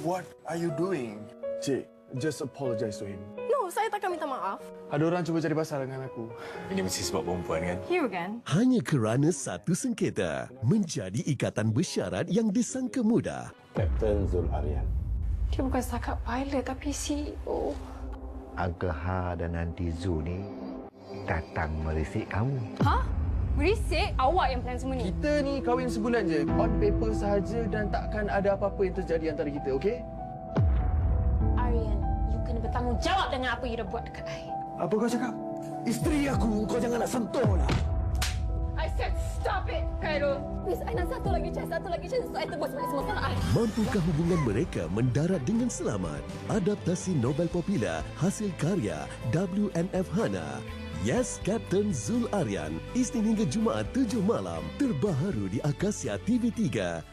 What are you doing? Cik, just apologize to him. No, saya takkan minta maaf. Ada orang cuba cari pasal dengan aku. Ini mesti sebab perempuan kan? You again. Hanya kerana satu sengketa menjadi ikatan bersyarat yang disangka mudah. Kapten Zul Aryan. Dia bukan setakat pilot tapi CEO. Uncle Ha dan Aunty Zul ni datang merisik kamu. Hah? Berisik? Awak yang plan semua ni. Kita ni kahwin sebulan je. On paper sahaja dan takkan ada apa-apa yang terjadi antara kita, okey? Aryan, you kena bertanggungjawab dengan apa you dah buat dekat I. Apa kau cakap? Isteri aku, kau jangan nak sentuh lah. I said stop it, Khairul. Please, I nak satu lagi chance so I tebus balik semua salah I. Mampukah hubungan mereka mendarat dengan selamat? Adaptasi novel popular hasil karya WNF Hana. Yes, Kapten Zul Aryan. Isnin hingga Jumaat 7 malam. Terbaharu di Akasia TV3.